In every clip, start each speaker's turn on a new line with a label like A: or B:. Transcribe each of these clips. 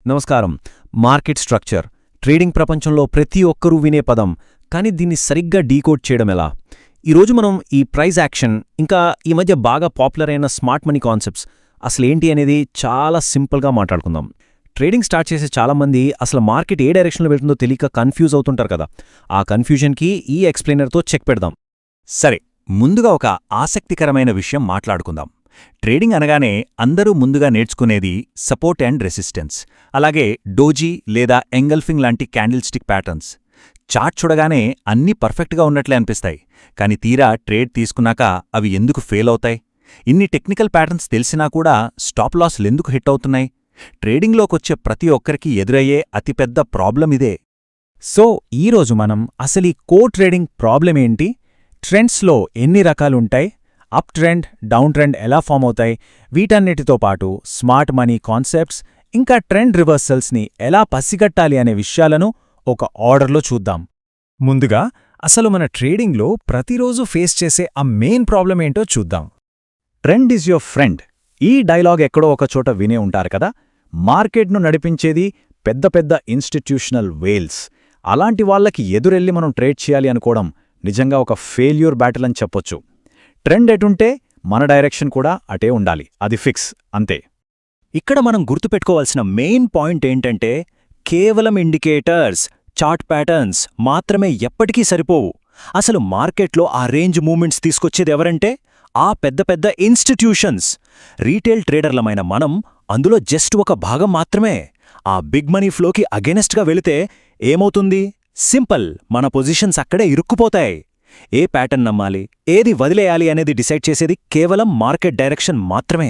A: నమస్కారం. Market structure trading ప్రపంచంలో ప్రతి ఒక్కరూ వినే పదం, కానీ దీన్ని సరిగ్గా డీకోడ్ చేయడం ఎలా? ఈరోజు మనం ఈ ప్రైస్ యాక్షన్, ఇంకా ఈ మధ్య బాగా పాపులర్ అయిన స్మార్ట్ మనీ కాన్సెప్ట్స్ అసలేంటి అనేది చాలా సింపుల్గా మాట్లాడుకుందాం. ట్రేడింగ్ స్టార్ట్ చేసే చాలామంది అసలు మార్కెట్ ఏ డైరెక్షన్లో వెళ్తుందో తెలియక కన్ఫ్యూజ్ అవుతుంటారు కదా. ఆ కన్ఫ్యూజన్కి ఈ ఎక్స్ప్లెయినర్తో చెక్ పెడదాం.
B: సరే, ముందుగా ఒక ఆసక్తికరమైన విషయం మాట్లాడుకుందాం. ట్రేడింగ్ అనగానే అందరూ ముందుగా నేర్చుకునేది సపోర్ట్ అండ్ రెసిస్టెన్స్, అలాగే డోజీ లేదా ఎంగల్ఫింగ్ లాంటి క్యాండిల్ స్టిక్ ప్యాటర్న్స్. చార్ట్ చూడగానే అన్నీ పర్ఫెక్ట్గా ఉన్నట్లే అనిపిస్తాయి, కానీ తీరా ట్రేడ్ తీసుకున్నాక అవి ఎందుకు ఫెయిల్ అవుతాయి? ఇన్ని టెక్నికల్ ప్యాటర్న్స్ తెలిసినా కూడా స్టాప్ లాస్లెందుకు హిట్ అవుతున్నాయి? ట్రేడింగ్లోకొచ్చే ప్రతి ఒక్కరికి ఎదురయ్యే అతిపెద్ద ప్రాబ్లం ఇదే.
C: సో ఈరోజు మనం అసలు ఈ కో ట్రేడింగ్ ప్రాబ్లం ఏంటి, ట్రెండ్స్లో ఎన్ని రకాలుంటాయి, అప్ ట్రెండ్, డౌన్ ట్రెండ్ ఎలా ఫామ్ అవుతాయి, వీటన్నిటితో పాటు స్మార్ట్ మనీ కాన్సెప్ట్స్, ఇంకా ట్రెండ్ రివర్సల్స్ని ఎలా పసిగట్టాలి అనే విషయాలను ఒక ఆర్డర్లో చూద్దాం. ముందుగా అసలు మన ట్రేడింగ్లో ప్రతిరోజు ఫేస్ చేసే ఆ మెయిన్ ప్రాబ్లం ఏంటో చూద్దాం.
B: Trend is your friend. ఈ డైలాగ్ ఎక్కడో ఒకచోట వినే ఉంటారు కదా. మార్కెట్ను నడిపించేది పెద్ద పెద్ద ఇన్స్టిట్యూషనల్ వేల్స్. అలాంటి వాళ్లకి ఎదురెళ్ళి మనం ట్రేడ్ చేయాలి అనుకోవడం నిజంగా ఒక ఫెయిల్యూర్ బ్యాటిల్ అని చెప్పొచ్చు. ట్రెండ్ ఎటుంటే మన డైరెక్షన్ కూడా అటే ఉండాలి, అది ఫిక్స్, అంతే.
A: ఇక్కడ మనం గుర్తుపెట్టుకోవాల్సిన మెయిన్ పాయింట్ ఏంటంటే, కేవలం ఇండికేటర్స్, చార్ట్ ప్యాటర్న్స్ మాత్రమే ఎప్పటికీ సరిపోవు. అసలు మార్కెట్లో ఆ రేంజ్ మూమెంట్స్ తీసుకొచ్చేది ఎవరంటే ఆ పెద్ద పెద్ద ఇన్స్టిట్యూషన్స్. రీటైల్ ట్రేడర్లమైన మనం అందులో జస్ట్ ఒక భాగం మాత్రమే. ఆ బిగ్ మనీ ఫ్లోకి అగెనెస్ట్గా వెళితే ఏమవుతుంది? సింపుల్, మన పొజిషన్స్ అక్కడే ఇరుక్కుపోతాయి. ఏ ప్యాటర్న్ నమ్మాలి, ఏది వదిలేయాలి అనేది డిసైడ్ చేసేది కేవలం మార్కెట్ డైరెక్షన్ మాత్రమే.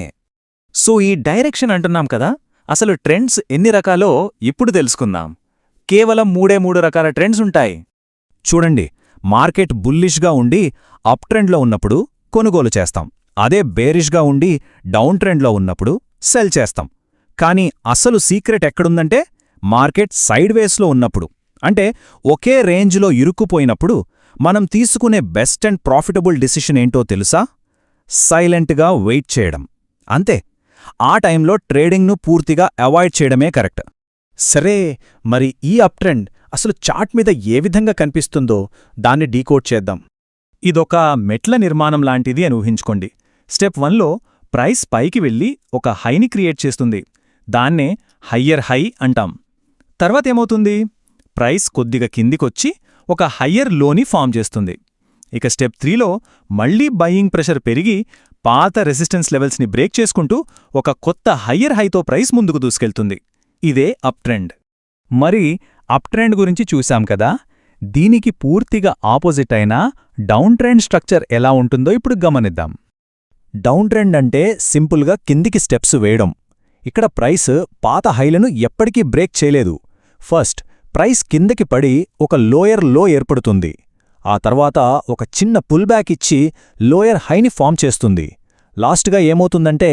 C: సో ఈ డైరెక్షన్ అంటున్నాం కదా, అసలు ట్రెండ్స్ ఎన్ని రకాలో ఇప్పుడు తెలుసుకుందాం. కేవలం మూడు రకాల ట్రెండ్స్ ఉంటాయి. చూడండి, మార్కెట్ బుల్లిష్గా ఉండి అప్ ట్రెండ్లో ఉన్నప్పుడు కొనుగోలు చేస్తాం. అదే బేరిష్గా ఉండి డౌన్ ట్రెండ్లో ఉన్నప్పుడు సెల్ చేస్తాం. కానీ అసలు సీక్రెట్ ఎక్కడుందంటే మార్కెట్ సైడ్ వేస్లో ఉన్నప్పుడు, అంటే ఒకే రేంజ్లో ఇరుక్కుపోయినప్పుడు మనం తీసుకునే బెస్ట్ అండ్ ప్రాఫిటబుల్ డిసిషన్ ఏంటో తెలుసా? సైలెంట్గా వెయిట్ చేయడం, అంతే. ఆ టైంలో ట్రేడింగ్ను పూర్తిగా అవాయిడ్ చేయడమే కరెక్ట్. సరే, మరి ఈ అప్ ట్రెండ్ అసలు చార్ట్ మీద ఏ విధంగా కనిపిస్తుందో దాన్ని డీకోడ్ చేద్దాం. ఇదొక మెట్ల నిర్మాణం లాంటిది అని ఊహించుకోండి. స్టెప్ 1లో ప్రైస్ పైకి వెళ్ళి ఒక హైని క్రియేట్ చేస్తుంది. దాన్నే హయ్యర్ హై అంటాం. తర్వాతేమవుతుంది? ప్రైస్ కొద్దిగా కిందికొచ్చి ఒక హయ్యర్ లోని ఫామ్ చేస్తుంది. ఇక స్టెప్ 3లో మళ్లీ బయింగ్ ప్రెషర్ పెరిగి పాత రెసిస్టెన్స్ లెవెల్స్ని బ్రేక్ చేసుకుంటూ ఒక కొత్త హయ్యర్ హైతో ప్రైస్ ముందుకు దూసుకెళ్తుంది. ఇదే అప్ ట్రెండ్. మరి అప్ ట్రెండ్ గురించి చూశాం కదా, దీనికి పూర్తిగా ఆపోజిట్ అయిన డౌన్ ట్రెండ్ స్ట్రక్చర్ ఎలా ఉంటుందో ఇప్పుడు గమనిద్దాం. డౌన్ ట్రెండ్ అంటే సింపుల్గా కిందికి స్టెప్స్ వేయడం. ఇక్కడ ప్రైస్ పాత హైలను ఎప్పటికీ బ్రేక్ చేయలేదు. ఫస్ట్ ప్రైస్ కిందకి పడి ఒక లోయర్ లో ఏర్పడుతుంది. ఆ తర్వాత ఒక చిన్న పుల్ బ్యాక్ ఇచ్చి లోయర్ హైని ఫామ్ చేస్తుంది. లాస్ట్గా ఏమవుతుందంటే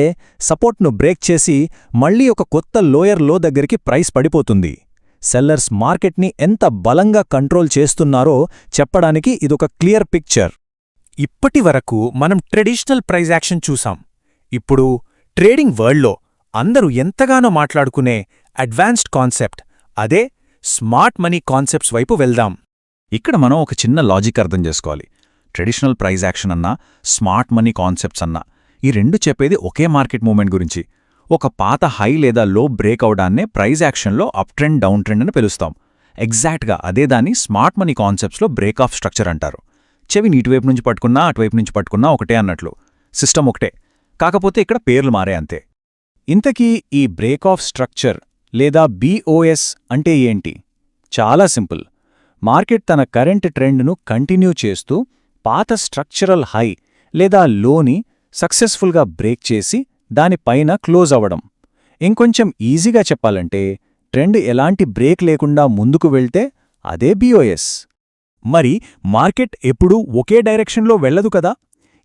C: సపోర్ట్ను బ్రేక్ చేసి మళ్లీ ఒక కొత్త లోయర్ లో దగ్గరికి ప్రైస్ పడిపోతుంది. సెల్లర్స్ మార్కెట్ని ఎంత బలంగా కంట్రోల్ చేస్తున్నారో చెప్పడానికి ఇదొక క్లియర్ పిక్చర్. ఇప్పటి వరకు మనం ట్రెడిషనల్ ప్రైస్ యాక్షన్ చూసాం. ఇప్పుడు ట్రేడింగ్ వరల్డ్లో అందరూ ఎంతగానో మాట్లాడుకునే అడ్వాన్స్డ్ కాన్సెప్ట్, అదే స్మార్ట్ మనీ కాన్సెప్ట్స్ వైపు వెళ్దాం.
B: ఇక్కడ మనం ఒక చిన్న లాజిక్ అర్థం చేసుకోవాలి. ట్రెడిషనల్ ప్రైస్ యాక్షన్ అన్నా, స్మార్ట్ మనీ కాన్సెప్ట్స్ అన్నా, ఈ రెండు చెప్పేది ఒకే మార్కెట్ మూమెంట్ గురించి. ఒక పాత హై లేదా లో బ్రేక్ అవడాన్నే ప్రైస్ యాక్షన్లో అప్ ట్రెండ్, డౌన్ ట్రెండ్ అని పిలుస్తాం. ఎగ్జాక్ట్గా అదే దాన్ని స్మార్ట్ మనీ కాన్సెప్ట్స్లో బ్రేక్ ఆఫ్ స్ట్రక్చర్ అంటారు. చెవిని ఇటువైపు నుంచి పట్టుకున్నా, అటువైపు నుంచి పట్టుకున్నా ఒకటే అన్నట్లు. సిస్టమ్ ఒకటే, కాకపోతే ఇక్కడ పేర్లు మారే అంతే.
C: ఇంతకీ ఈ బ్రేక్ ఆఫ్ స్ట్రక్చర్ లేదా బీఓఎస్ అంటే ఏంటి? చాలా సింపుల్. మార్కెట్ తన కరెంట్ ట్రెండ్ను కంటిన్యూ చేస్తూ పాత స్ట్రక్చరల్ హై లేదా లోని సక్సెస్ఫుల్గా బ్రేక్ చేసి దానిపైన క్లోజ్ అవ్వడం. ఇంకొంచెం ఈజీగా చెప్పాలంటే ట్రెండ్ ఎలాంటి బ్రేక్ లేకుండా ముందుకు వెళ్తే అదే బీఓఎస్. మరి మార్కెట్ ఎప్పుడూ ఒకే డైరెక్షన్లో వెళ్లదు కదా.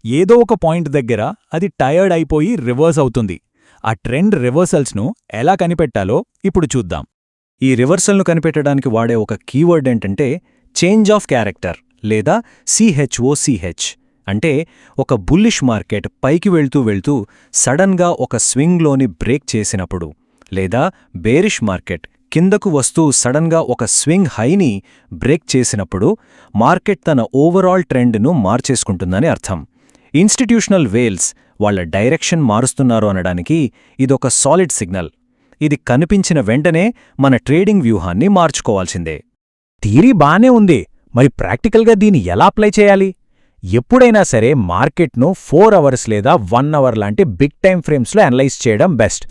C: ఏదో ఒక పాయింట్ దగ్గర అది టయర్డ్ అయిపోయి రివర్స్ అవుతుంది. ఆ ట్రెండ్ రివర్సల్స్ను ఎలా కనిపెట్టాలో ఇప్పుడు చూద్దాం. ఈ రివర్సల్ను కనిపెట్టడానికి వాడే ఒక కీవర్డ్ ఏంటంటే చేంజ్ ఆఫ్ క్యారెక్టర్ లేదా CHOCH. అంటే ఒక బుల్లిష్ మార్కెట్ పైకి వెళ్తూ సడన్గా ఒక స్వింగ్లోని బ్రేక్ చేసినప్పుడు,
A: లేదా బేరిష్ మార్కెట్ కిందకు వస్తూ సడన్గా ఒక స్వింగ్ హైని బ్రేక్ చేసినప్పుడు మార్కెట్ తన ఓవరాల్ ట్రెండ్ను మార్చేసుకుంటుందని అర్థం. ఇన్స్టిట్యూషనల్ వేల్స్ వాళ్ళ డైరెక్షన్ మారుస్తున్నారు అనడానికి ఇదొక సాలిడ్ సిగ్నల్. ఇది కనిపించిన వెంటనే మన ట్రేడింగ్ వ్యూహాన్ని మార్చుకోవాల్సిందే.
C: థియరీ బానే ఉంది, మరి ప్రాక్టికల్గా దీన్ని ఎలా అప్లై చేయాలి? ఎప్పుడైనా సరే మార్కెట్ను 4 అవర్స్ లేదా 1 అవర్ లాంటి బిగ్ టైమ్ ఫ్రేమ్స్లో అనలైజ్ చేయడం బెస్ట్.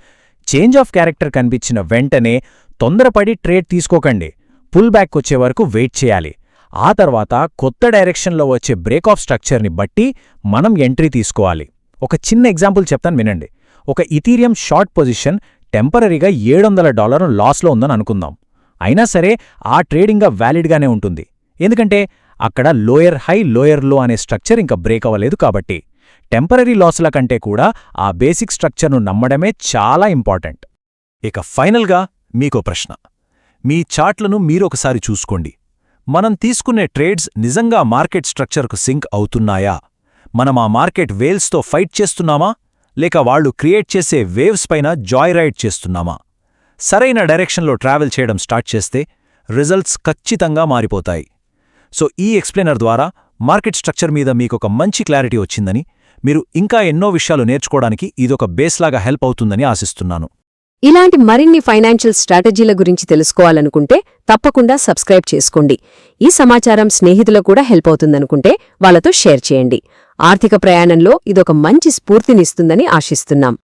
C: చేంజ్ ఆఫ్ క్యారెక్టర్ కనిపించిన వెంటనే తొందరపడి ట్రేడ్ తీసుకోకండి. పుల్ బ్యాక్ వచ్చే వరకు వెయిట్ చేయాలి. ఆ తర్వాత కొత్త డైరెక్షన్లో వచ్చే బ్రేక్ ఆఫ్ స్ట్రక్చర్ని బట్టి మనం ఎంట్రీ తీసుకోవాలి. ఒక చిన్న ఎగ్జాంపుల్ చెప్తాను వినండి. ఒక ఇథీరియం షార్ట్ పొజిషన్ టెంపరరీగా $700 లాస్లో ఉందని అనుకుందాం. అయినా సరే ఆ ట్రేడింగ్గా వ్యాలిడ్గానే ఉంటుంది, ఎందుకంటే అక్కడ లోయర్ హై లోయర్ లో అనే స్ట్రక్చర్ ఇంకా బ్రేక్ అవ్వలేదు కాబట్టి. టెంపరరీ లాసుల కంటే కూడా ఆ బేసిక్ స్ట్రక్చర్ను నమ్మడమే చాలా ఇంపార్టెంట్.
A: ఇక ఫైనల్గా మీకో ప్రశ్న. మీ చార్ట్లను మీరొకసారి చూసుకోండి. మనం తీసుకునే ట్రేడ్స్ నిజంగా మార్కెట్ స్ట్రక్చర్కు సింక్ అవుతున్నాయా? మనం ఆ మార్కెట్ వేల్స్తో ఫైట్ చేస్తున్నామా, లేక వాళ్ళు క్రియేట్ చేసే వేవ్స్ పైన జాయ్ రైడ్ చేస్తున్నామా? సరైన డైరెక్షన్లో ట్రావెల్ చేయడం స్టార్ట్ చేస్తే రిజల్ట్స్ ఖచ్చితంగా మారిపోతాయి. సో ఈ ఎక్స్ప్లెయినర్ ద్వారా మార్కెట్ స్ట్రక్చర్ మీద మీకొక మంచి క్లారిటీ వచ్చిందని, మీరు ఇంకా ఎన్నో విషయాలు నేర్చుకోవడానికి ఇదొక బేస్లాగా హెల్ప్ అవుతుందని ఆశిస్తున్నాను.
D: ఇలాంటి మరిన్ని ఫైనాన్షియల్ స్ట్రాటజీల గురించి తెలుసుకోవాలనుకుంటే తప్పకుండా సబ్స్క్రైబ్ చేసుకోండి. ఈ సమాచారం స్నేహితులకు కూడా హెల్ప్ అవుతుందనుకుంటే వాళ్ళతో షేర్ చేయండి. ఆర్థిక ప్రయాణంలో ఇదొక మంచి స్ఫూర్తినిస్తుందని ఆశిస్తున్నాం.